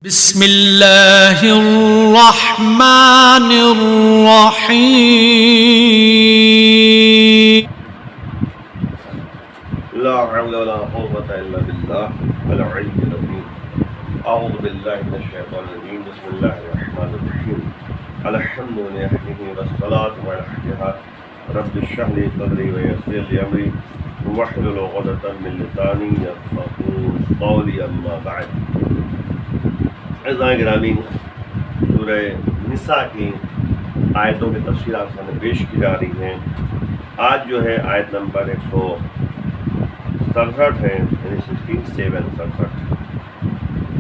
بسم اللہ الرحمن الرحیم لا حول ولا قوة الا بالله العلی العظیم اعوذ باللہ من الشیطان الرجیم بسم اللہ الرحمن الرحیم الحمد للہ والصلاة والسلام رب اشرح لي صدری ویسر لي امری واحلل عقدۃ من لسانی یفقهوا قولی اما بعد۔ عزیزان گرامی، سورہ نساء کی آیتوں کی تفسیر آپ سامنے پیش کی جا رہی ہیں۔ آج جو ہے آیت نمبر 167 ہے، یعنی 67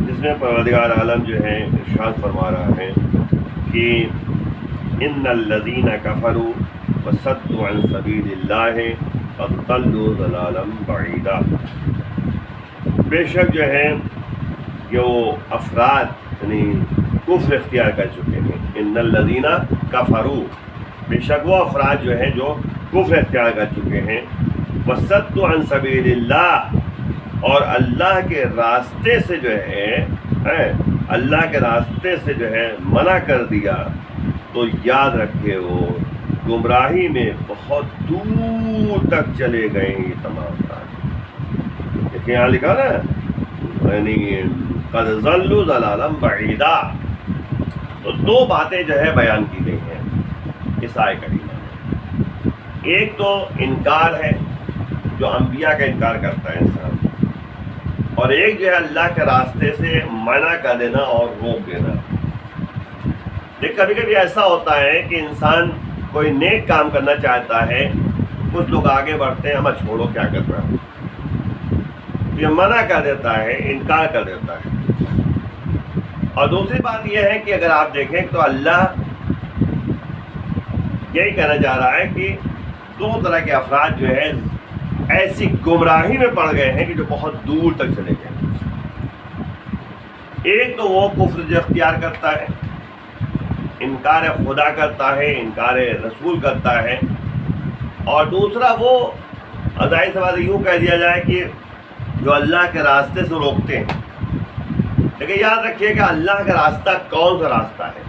جس میں پروردگار عالم جو ہے ارشاد فرما رہا ہے کہ ان الذین کفروا وصدوا عن سبیل اللہ قد ضلوا ضلالا بعیدا۔ بے شک جو ہے کہ وہ افراد یعنی کفر اختیار کر چکے ہیں۔ ان الذین کفروا، بے شک وہ افراد جو ہیں جو کفر اختیار کر چکے ہیں، وصدوا عن سبیل اللہ، اور اللہ کے راستے سے جو ہے اللہ کے راستے سے جو ہے منع کر دیا، تو یاد رکھے وہ گمراہی میں بہت دور تک چلے گئے ہیں۔ یہ تمام افراد دیکھیں یہاں لکھا نا، یعنی قد ضلوا ضلالا بعیدا۔ تو دو باتیں جو ہے بیان کی گئی ہیں اس آیت کریمہ میں۔ ایک تو انکار ہے، جو انبیاء کا انکار کرتا ہے انسان، اور ایک جو ہے اللہ کے راستے سے منع کر دینا اور روک دینا۔ لیکن کبھی کبھی ایسا ہوتا ہے کہ انسان کوئی نیک کام کرنا چاہتا ہے، کچھ لوگ آگے بڑھتے ہیں، ہمیں چھوڑو کیا کر رہا ہے، یہ منع کر دیتا ہے، انکار کر دیتا ہے۔ اور دوسری بات یہ ہے کہ اگر آپ دیکھیں تو اللہ یہی کہنا چاہ رہا ہے کہ دو طرح کے افراد جو ہے ایسی گمراہی میں پڑ گئے ہیں کہ جو بہت دور تک چلے گئے۔ ایک تو وہ کفر جو اختیار کرتا ہے، انکار خدا کرتا ہے، انکار رسول کرتا ہے، اور دوسرا وہ ظاہر سی بات یوں کہہ دیا جائے کہ جو اللہ کے راستے سے روکتے ہیں۔ لیکن یاد رکھیے کہ اللہ کا راستہ کون سا راستہ ہے؟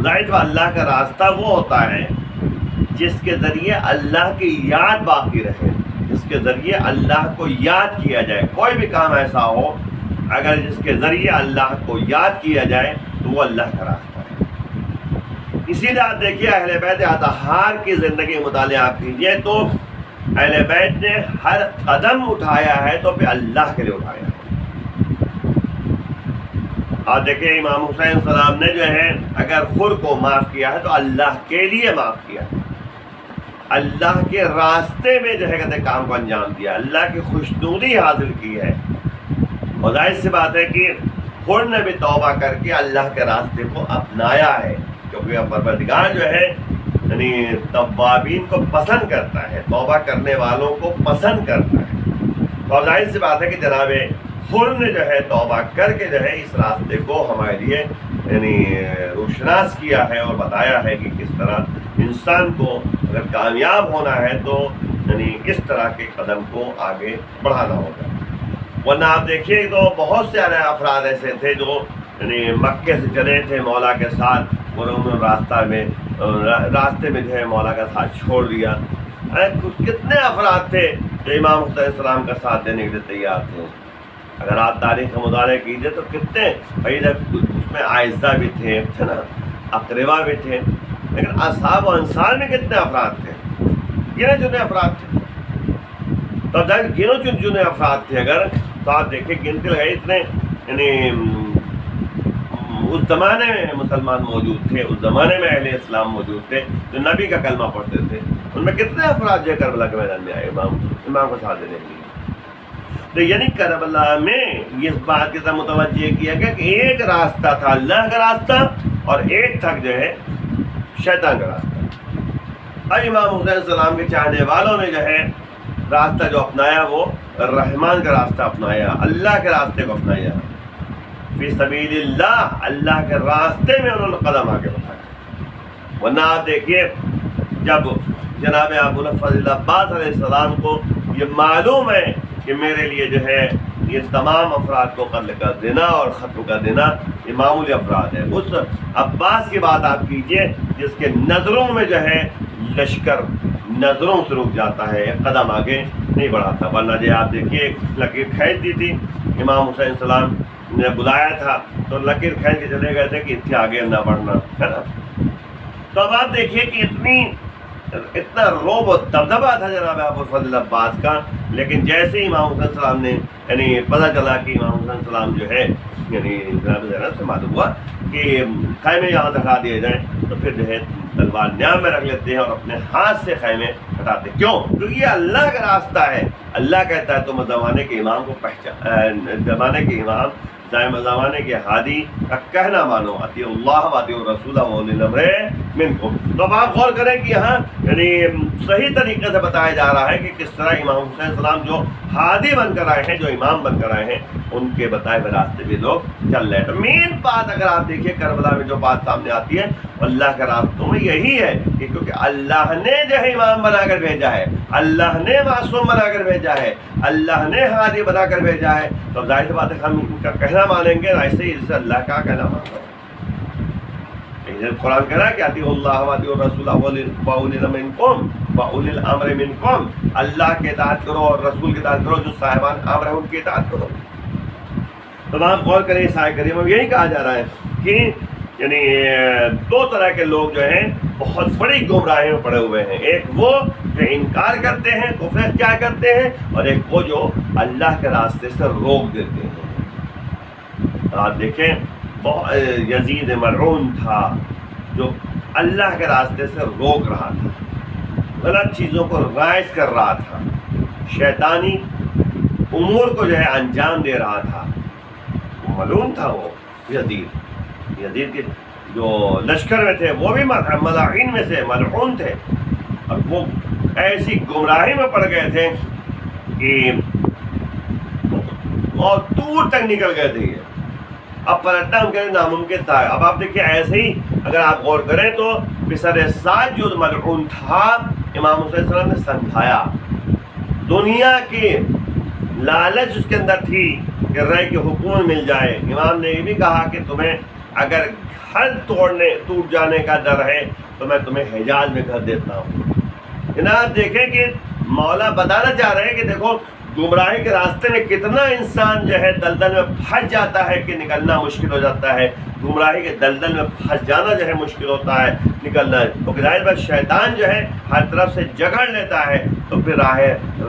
ظاہر اللہ کا راستہ وہ ہوتا ہے جس کے ذریعے اللہ کی یاد باقی رہے، جس کے ذریعے اللہ کو یاد کیا جائے۔ کوئی بھی کام ایسا ہو اگر جس کے ذریعے اللہ کو یاد کیا جائے تو وہ اللہ کا راستہ ہے۔ اسی لیے آپ دیکھیے اہل بیت اطہار کی زندگی مطالعہ آپ کیجیے تو اہل بیت نے ہر قدم اٹھایا ہے تو پھر اللہ کے لیے اٹھایا ہے۔ آپ دیکھیں امام حسین السلام نے جو ہے اگر خود کو معاف کیا ہے تو اللہ کے لیے معاف کیا ہے، اللہ کے راستے میں جو ہے کہتے کام کو انجام دیا، اللہ کی خوشنودی حاصل کی ہے۔ اور ظاہر سی بات ہے کہ خود نے بھی توبہ کر کے اللہ کے راستے کو اپنایا ہے، کیونکہ پروردگار جو ہے یعنی توابین کو پسند کرتا ہے، توبہ کرنے والوں کو پسند کرتا ہے۔ اور ظاہر سی بات ہے کہ جناب خود نے جو ہے توبہ کر کے جو ہے اس راستے کو ہمارے لیے یعنی روشناس کیا ہے اور بتایا ہے کہ کس طرح انسان کو اگر کامیاب ہونا ہے تو یعنی اس طرح کے قدم کو آگے بڑھانا ہوگا۔ ورنہ آپ دیکھیے تو بہت سارے افراد ایسے تھے جو یعنی مکے سے چلے تھے مولا کے ساتھ، اور انہوں نے راستے میں جو ہے مولا کا ساتھ چھوڑ دیا۔ کتنے افراد تھے جو امام حسین السلام کا ساتھ دینے کے لیے تیار تھے؟ اگر آپ تاریخ کا مطالعہ کیجیے تو کتنے اس میں اعزہ بھی تھے نا، اقربا بھی تھے، لیکن اصحاب و انصار میں کتنے افراد تھے؟ گنے چنے افراد تھے۔ تو گنو چنے افراد تھے اگر تو آپ دیکھیں گنتی لگائی اتنے یعنی اس زمانے میں مسلمان موجود تھے، اس زمانے میں اہل اسلام موجود تھے جو نبی کا کلمہ پڑھتے تھے، ان میں کتنے افراد جو کربلا کے میدان میں آئے امام کو ساتھ دینے کے لیے۔ تو یعنی کربلا میں اس بات کی طرف متوجہ کیا گیا کہ ایک راستہ تھا اللہ کا راستہ اور ایک تک جو ہے شیطان کا راستہ۔ اب امام حسین السلام کے چاہنے والوں نے جو ہے راستہ جو اپنایا وہ رحمان کا راستہ اپنایا، اللہ کے راستے کو اپنایا، فی سبیل اللہ، اللہ کے راستے میں انہوں نے قدم آگے بڑھایا۔ ورنہ آپ دیکھیے جب جناب ابو الفضل عباس علیہ السلام کو یہ معلوم ہے کہ میرے لیے جو ہے یہ تمام افراد کو قتل کر دینا اور ختم کر دینا یہ معمولی افراد ہے۔ اس عباس کی بات آپ کیجئے جس کے نظروں میں جو ہے لشکر نظروں سے رک جاتا ہے، ایک قدم آگے نہیں بڑھاتا، ورنہ جو آپ دیکھیے ایک لکیر کھینچ دی تھی، امام حسین السلام نے بلایا تھا تو لکیر کھینچ کے چلے گئے تھے کہ اس سے آگے نہ بڑھنا، ہے نا۔ تو اب آپ دیکھیے کہ اتنا روب و دبدبا تھا جناب ابو الفضل عباس کا، لیکن جیسے ہی امام حسین السلام نے یعنی پتہ چلا کہ امام حسین السلام جو ہے یعنی جناب زینب سے معلوم ہوا کہ خیمے یہاں سے ہٹا دیے جائیں، تو پھر جو ہے تلوار نیام میں رکھ لیتے ہیں اور اپنے ہاتھ سے خیمے ہٹاتے ہیں۔ کیوں؟ کیونکہ یہ اللہ کا راستہ ہے، اللہ کہتا ہے تم زمانے کے امام کو زمانے کے امام زمانے کے ہادی کا کہنا مانو، اطیع اللہ و اطیع الرسول واولی الامر منکم۔ تو اب آپ غور کریں کہ یہاں یعنی صحیح طریقے سے بتایا جا رہا ہے کہ کس طرح امام حسین السلام جو ہادی بن کر آئے ہیں، جو امام بن کر آئے ہیں، ان کے بتائے ہوئے راستے بھی لوگ چل رہے ہیں۔ تو مین بات اگر آپ دیکھیے کربلا میں جو بات سامنے آتی ہے اللہ کے راستوں میں یہی ہے کہ کیونکہ اللہ نے جو ہے امام بنا کر بھیجا ہے، اللہ نے معصوم بنا کر بھیجا ہے، اللہ نے ہادی بنا کر بھیجا ہے، تو ظاہر سی بات ہے ہم ان کا کہنا مانیں گے، ایسے ہی جیسے اللہ کا کہنا ماننا ہے۔ قرآن کہہ رہا ہے کہ اطیعوا اللہ و اطیعوا الرسول واولی الامر منکم، اللہ کے اطاعت کرو اور رسول کی اطاعت کرو، جو صاحبان امر ہے ان کی اطاعت کرو۔ تو آپ غور کریں اس آیت کریمہ میں یہی کہا جا رہا ہے کہ یعنی دو طرح کے لوگ جو ہیں بہت بڑی گمراہی میں پڑے ہوئے ہیں، ایک وہ جو انکار کرتے ہیں، کفر اختیار کرتے ہیں، اور ایک وہ جو اللہ کے راستے سے روک دیتے ہیں۔ آپ دیکھیں یزید ملعون تھا جو اللہ کے راستے سے روک رہا تھا، غلط چیزوں کو رائج کر رہا تھا، شیطانی امور کو جو ہے انجام دے رہا تھا، ملعون تھا وہ یزید کے جو لشکر میں تھے وہ بھی ملاعین میں سے ملعون تھے، اور وہ ایسی گمراہی میں پڑ گئے تھے کہ بہت دور تک نکل گئے تھے، اب پلٹنا ان کے لیے ناممکن تھا۔ اب آپ دیکھیے ایسے ہی اگر آپ غور کریں تو بسر سعد جو ملعون تھا امام حسین السلام نے سمجھایا، دنیا کی لالچ اس کے اندر تھی کہ رائے کی حکومت مل جائے۔ امام نے یہ بھی کہا کہ تمہیں اگر گھر ٹوٹ جانے کا ڈر ہے تو میں تمہیں حجاز میں گھر دیتا ہوں۔ جناب دیکھیں کہ مولا بتانا چاہ رہے ہیں کہ دیکھو گمراہی کے راستے میں کتنا انسان جو ہے دلدل میں پھنس جاتا ہے کہ نکلنا مشکل ہو جاتا ہے، گمراہی کے دلدل میں پھنس جانا جو ہے مشکل ہوتا ہے نکلنا ہے، تو ظاہر بات شیطان جو ہے ہر طرف سے جگڑ لیتا ہے تو پھر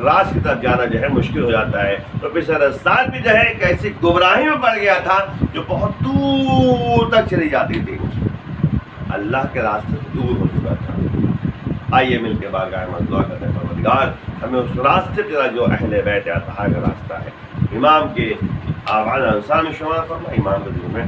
راز کی طرف جانا جو ہے مشکل ہو جاتا ہے۔ تو پھر سعد بھی جو ہے ایک ایسی گمراہی میں پڑ گیا تھا جو بہت دور تک چلی جاتی تھی، اللہ کے راستے سے دور ہو چکا تھا۔ آئیے مل کے بارگاہ میں دعا کرتے ہیں پروردگار ہمیں اس راستے پہ جو اہل بیت اطہار کا راستہ ہے، امام کے آوان انسان میں شمار فرما، امام کے دل میں